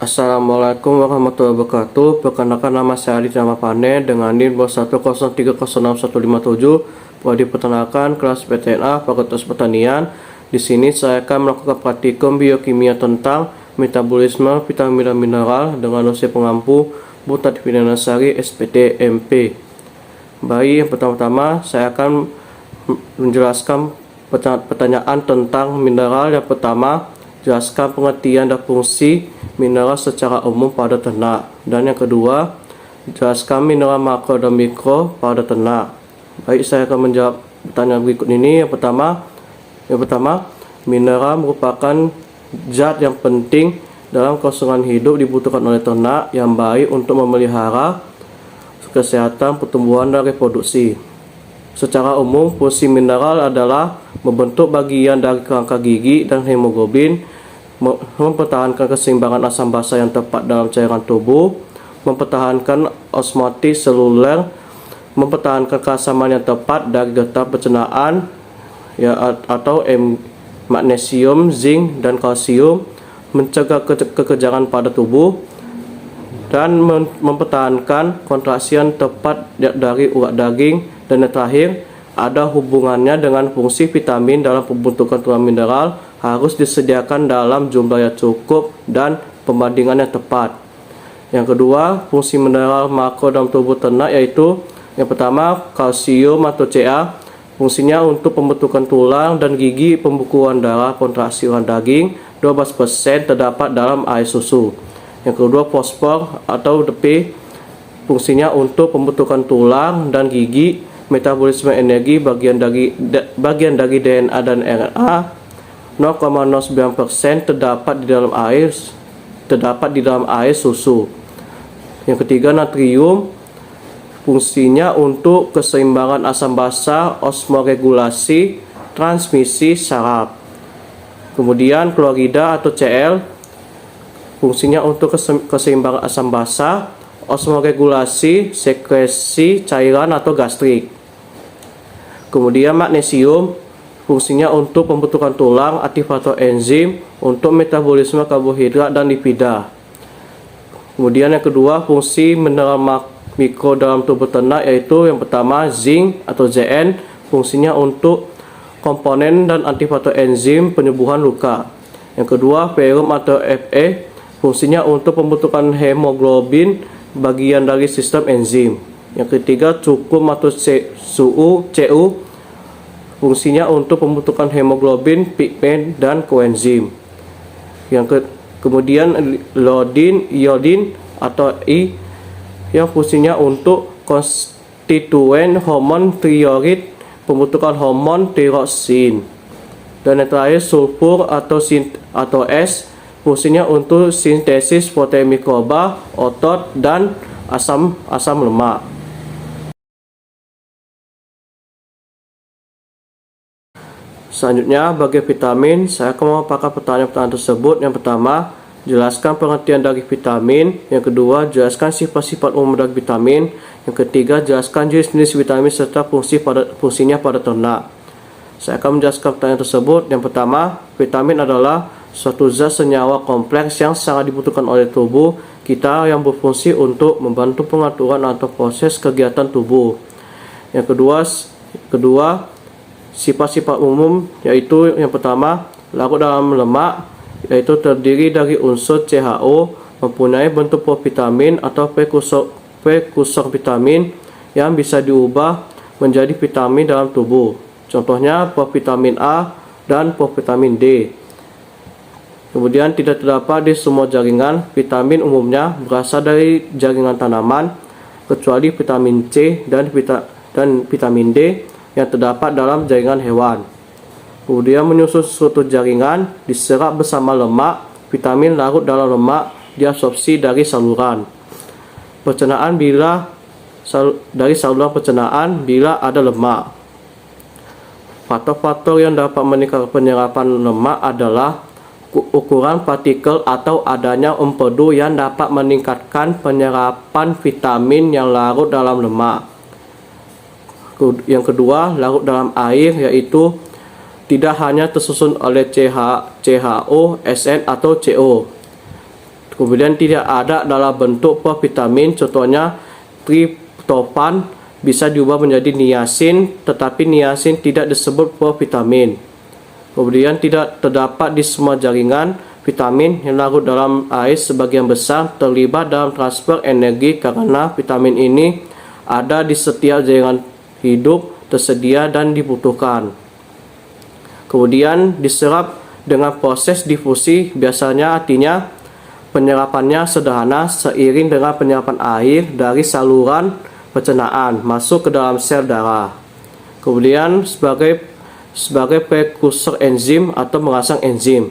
Assalamualaikum warahmatullahi wabarakatuh. Perkenalkan, nama saya Adi Nama Pane dengan NIM 103061157. Prodi Peternakan kelas PTNA Fakultas Pertanian. Di sini saya akan melakukan praktikum biokimia tentang metabolisme vitamin dan mineral dengan dosen pengampu Butat Pinanasari SPT MP. Baik, yang pertama-tama saya akan menjelaskan pertanyaan tentang mineral. Yang pertama, jelaskan pengertian dan fungsi mineral secara umum pada ternak. Dan yang kedua, jelaskan mineral makro dan mikro pada ternak. Baik, saya akan menjawab pertanyaan berikut ini. Yang pertama, mineral merupakan zat yang penting dalam kelangsungan hidup, dibutuhkan oleh ternak yang baik untuk memelihara kesehatan pertumbuhan dan reproduksi. Secara umum, fungsi mineral adalah membentuk bagian dari kerangka gigi dan hemoglobin, mempertahankan keseimbangan asam basa yang tepat dalam cairan tubuh, mempertahankan osmosis seluler, mempertahankan keasaman yang tepat dari getah pencernaan atau magnesium, zinc, dan kalsium, mencegah kekejangan pada tubuh, dan mempertahankan kontraksi yang tepat dari urat daging. Dan yang terakhir, ada hubungannya dengan fungsi vitamin dalam pembentukan tulang mineral, harus disediakan dalam jumlah yang cukup dan pembandingan yang tepat. Yang kedua, fungsi mineral makro dalam tubuh ternak yaitu yang pertama, kalsium atau Ca. Fungsinya untuk pembentukan tulang dan gigi, pembekuan darah, kontraksi urat daging. 12% terdapat dalam air susu. Yang kedua, fosfor atau P. Fungsinya untuk pembentukan tulang dan gigi, metabolisme energi, bagian dari DNA dan RNA. 0,09% terdapat di dalam air susu. Yang ketiga, natrium. Fungsinya untuk keseimbangan asam basa, osmoregulasi, transmisi saraf. Kemudian klorida atau Cl. Fungsinya untuk keseimbangan asam basa, osmoregulasi, sekresi cairan atau gastrik. Kemudian magnesium. Fungsinya untuk pembentukan tulang, aktivator enzim, untuk metabolisme karbohidrat dan lipida. Kemudian yang kedua, fungsi mineral mikro dalam tubuh ternak yaitu yang pertama, zinc atau Zn. Fungsinya untuk komponen dan aktivator enzim penyembuhan luka. Yang kedua, ferrum atau Fe. Fungsinya untuk pembentukan hemoglobin, bagian dari sistem enzim. Yang ketiga, cukum atau Cu. Fungsinya untuk pembentukan hemoglobin, pigmen, dan koenzim. Kemudian iodin atau I, yang fungsinya untuk konstituen hormon tiroid, pembentukan hormon tiroksin. Dan yang terakhir, sulfur atau S. Fungsinya untuk sintesis protein mikroba, otot, dan asam lemak. Selanjutnya, bagi vitamin, saya akan memaparkan pertanyaan-pertanyaan tersebut. Yang pertama, jelaskan pengertian dari vitamin. Yang kedua, jelaskan sifat-sifat umum dari vitamin. Yang ketiga, jelaskan jenis-jenis vitamin serta fungsinya pada ternak. Saya akan menjelaskan pertanyaan tersebut. Yang pertama, vitamin adalah suatu zat senyawa kompleks yang sangat dibutuhkan oleh tubuh kita yang berfungsi untuk membantu pengaturan atau proses kegiatan tubuh. Yang kedua, sifat-sifat umum yaitu yang pertama, larut dalam lemak, yaitu terdiri dari unsur CHO, mempunyai bentuk provitamin atau prekursor vitamin yang bisa diubah menjadi vitamin dalam tubuh. Contohnya provitamin A dan provitamin D. Kemudian tidak terdapat di semua jaringan. Vitamin umumnya berasal dari jaringan tanaman, kecuali vitamin C dan vitamin D yang terdapat dalam jaringan hewan. Kemudian menyusun suatu jaringan, diserap bersama lemak. Vitamin larut dalam lemak, diabsorpsi dari saluran pencernaan dari saluran pencernaan bila ada lemak. Faktor-faktor yang dapat meningkatkan penyerapan lemak adalah ukuran partikel atau adanya empedu yang dapat meningkatkan penyerapan vitamin yang larut dalam lemak. Yang kedua, larut dalam air, yaitu tidak hanya tersusun oleh CHO, SN atau CO. Kemudian tidak ada dalam bentuk provitamin, contohnya triptofan bisa diubah menjadi niacin, tetapi niacin tidak disebut provitamin. Kemudian tidak terdapat di semua jaringan vitamin yang larut dalam air, sebagian besar terlibat dalam transfer energi karena vitamin ini ada di setiap jaringan hidup, tersedia dan dibutuhkan. Kemudian diserap dengan proses difusi, biasanya artinya penyerapannya sederhana seiring dengan penyerapan air dari saluran pencernaan masuk ke dalam sel darah. Kemudian sebagai prekursor enzim atau merangsang enzim.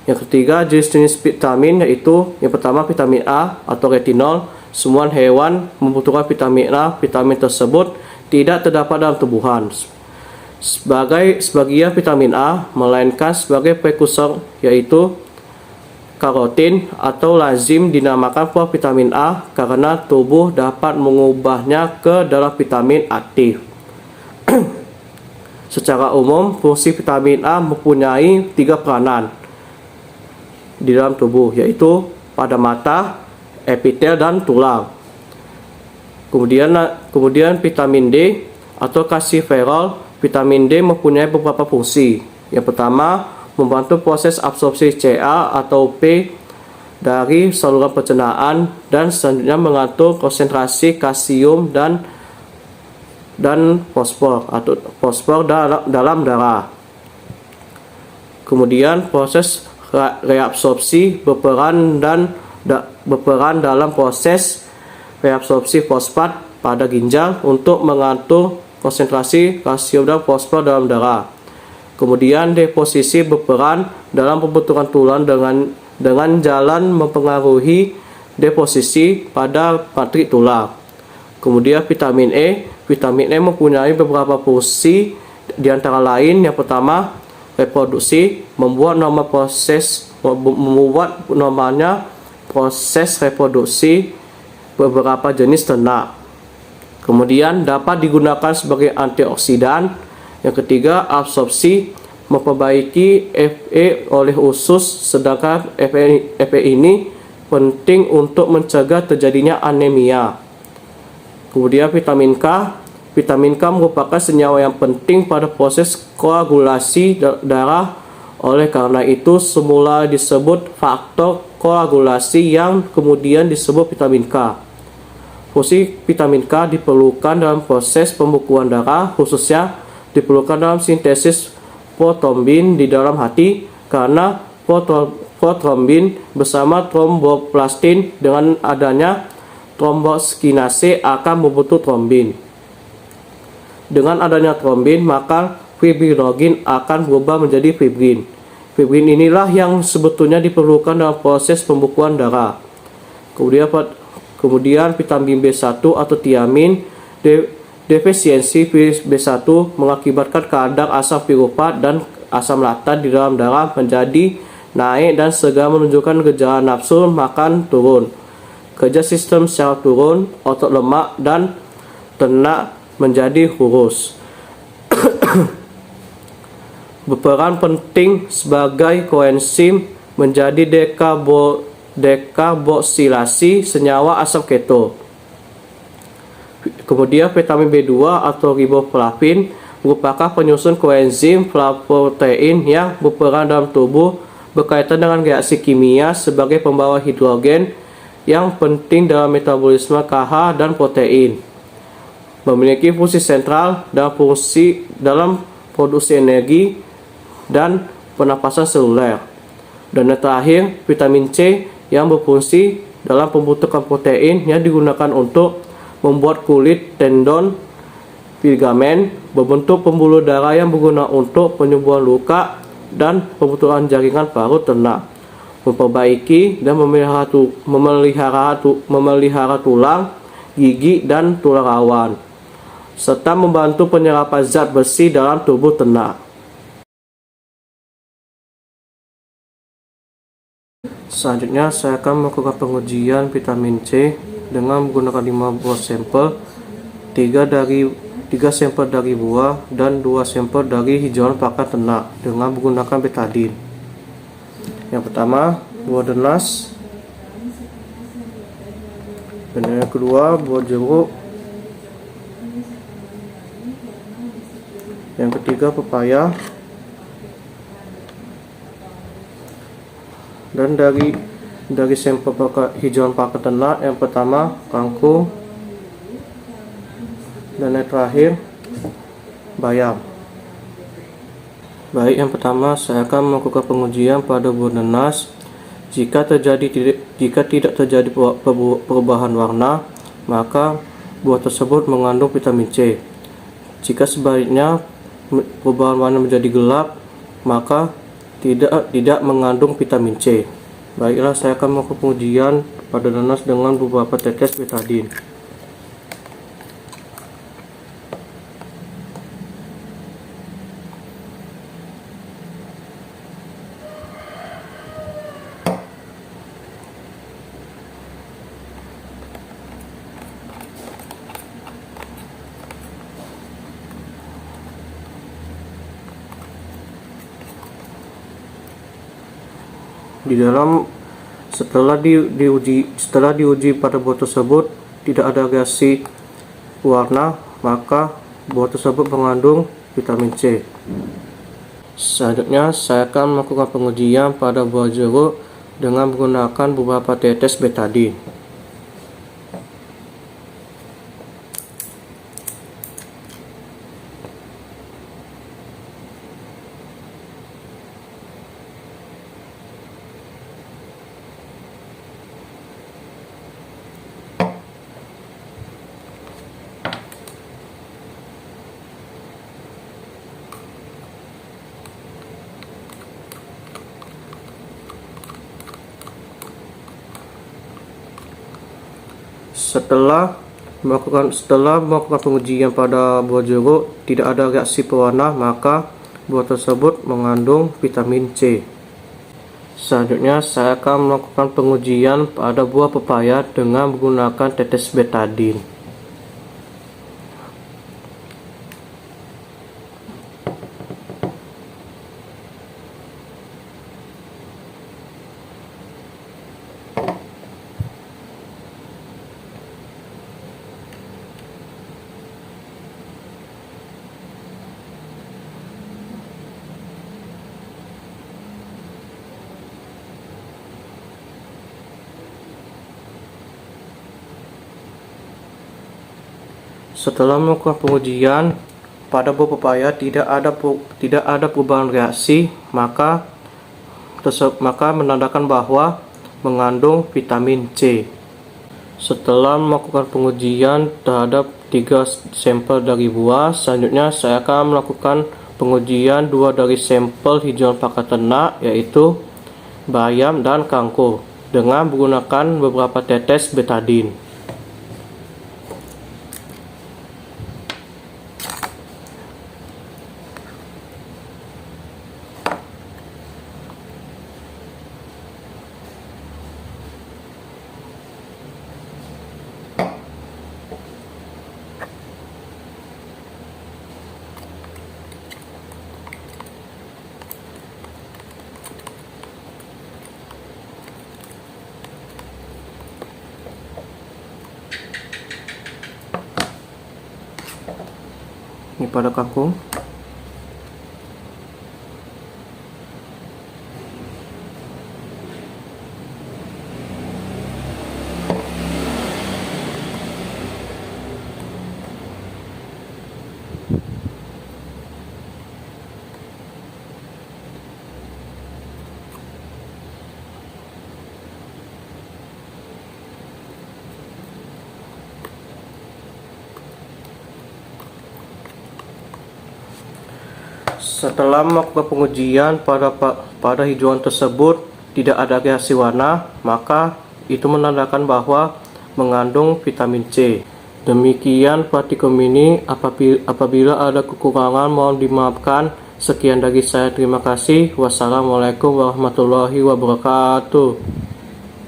Yang ketiga, jenis-jenis vitamin yaitu yang pertama vitamin A atau retinol. Semua hewan membutuhkan vitamin A. Vitamin tersebut tidak terdapat dalam tumbuhan sebagian vitamin A, melainkan sebagai prekursor yaitu karotin atau lazim dinamakan provitamin A karena tubuh dapat mengubahnya ke dalam vitamin aktif. Secara umum, fungsi vitamin A mempunyai 3 peranan di dalam tubuh, yaitu pada mata, epitel, dan tulang. Kemudian vitamin D atau kalsiferol. Vitamin D mempunyai beberapa fungsi. Yang pertama, membantu proses absorpsi Ca atau P dari saluran pencernaan, dan selanjutnya mengatur konsentrasi kalsium dan fosfor dalam darah. Kemudian proses reabsorpsi berperan dalam proses reabsorpsi fosfat pada ginjal untuk mengatur konsentrasi kalsium dan fosfor dalam darah. Kemudian deposisi berperan dalam pembentukan tulang dengan jalan mempengaruhi deposisi pada matrik tulang. Kemudian vitamin E mempunyai beberapa fungsi, di antara lain yang pertama reproduksi, membuat normalnya proses reproduksi beberapa jenis ternak. Kemudian dapat digunakan sebagai antioksidan. Yang ketiga, absorpsi, memperbaiki Fe oleh usus, sedangkan Fe ini penting untuk mencegah terjadinya anemia. Kemudian vitamin K merupakan senyawa yang penting pada proses koagulasi darah. Oleh karena itu semula disebut faktor koagulasi yang kemudian disebut vitamin K. Fungsi vitamin K diperlukan dalam proses pembekuan darah, khususnya diperlukan dalam sintesis protrombin di dalam hati, karena protrombin bersama tromboplastin dengan adanya tromboskinase akan membentuk trombin. Dengan adanya trombin, maka fibrinogen akan berubah menjadi fibrin. Fibrin inilah yang sebetulnya diperlukan dalam proses pembekuan darah. Kemudian vitamin B1 atau tiamin. Defisiensi B1 mengakibatkan kadar asam piruvat dan asam laktat di dalam darah menjadi naik dan segera menunjukkan gejala nafsu makan turun, kerja sistem sel turun, otot lemak dan ternak menjadi kurus. Berperan penting sebagai koenzim menjadi dekarboksilasi senyawa asam keto. Kemudian vitamin B2 atau riboflavin merupakan penyusun koenzim flavoprotein yang berperan dalam tubuh, berkaitan dengan reaksi kimia sebagai pembawa hidrogen yang penting dalam metabolisme KH dan protein. Memiliki fungsi sentral dalam produksi energi dan pernapasan seluler. Dan yang terakhir, vitamin C yang berfungsi dalam pembentukan protein yang digunakan untuk membuat kulit, tendon, ligamen, berbentuk pembuluh darah yang berguna untuk penyembuhan luka dan pembentukan jaringan parut ternak, memperbaiki dan memelihara tulang, gigi, dan tulang rawan, serta membantu penyerapan zat besi dalam tubuh ternak. Selanjutnya saya akan melakukan pengujian vitamin C dengan menggunakan 5 buah sampel, 3 sampel dari buah dan 2 sampel dari hijauan pakan ternak dengan menggunakan betadine. Yang pertama, buah denas Dan yang kedua buah jeruk. Yang ketiga pepaya. Dan dari sampel hijauan pakan ternak, yang pertama kangkung, dan yang terakhir bayam. Baik, yang pertama saya akan melakukan pengujian pada buah nanas. Jika tidak terjadi perubahan warna, maka buah tersebut mengandung vitamin C. Jika sebaliknya perubahan warna menjadi gelap, maka tidak mengandung vitamin C. Baiklah, saya akan melakukan pengujian pada nanas dengan beberapa tetes betadine. Setelah diuji pada buah tersebut tidak ada reaksi warna, maka buah tersebut mengandung vitamin C. Selanjutnya saya akan melakukan pengujian pada buah jeruk dengan menggunakan beberapa tetes betadine. Setelah melakukan pengujian pada buah jeruk tidak ada reaksi pewarna, maka buah tersebut mengandung vitamin C. Selanjutnya saya akan melakukan pengujian pada buah pepaya dengan menggunakan tetes betadine. Setelah melakukan pengujian pada buah pepaya tidak ada perubahan reaksi, maka menandakan bahwa mengandung vitamin C. Setelah melakukan pengujian terhadap 3 sampel dari buah, selanjutnya saya akan melakukan pengujian 2 dari sampel hijauan pakan ternak, yaitu bayam dan kangkung, dengan menggunakan beberapa tetes betadine. Ini pada kangkung. Setelah melakukan pengujian pada hijauan tersebut tidak ada reaksi warna, maka itu menandakan bahwa mengandung vitamin C. Demikian praktikum ini, apabila ada kekurangan mohon dimaafkan. Sekian dari saya, terima kasih. Wassalamualaikum warahmatullahi wabarakatuh.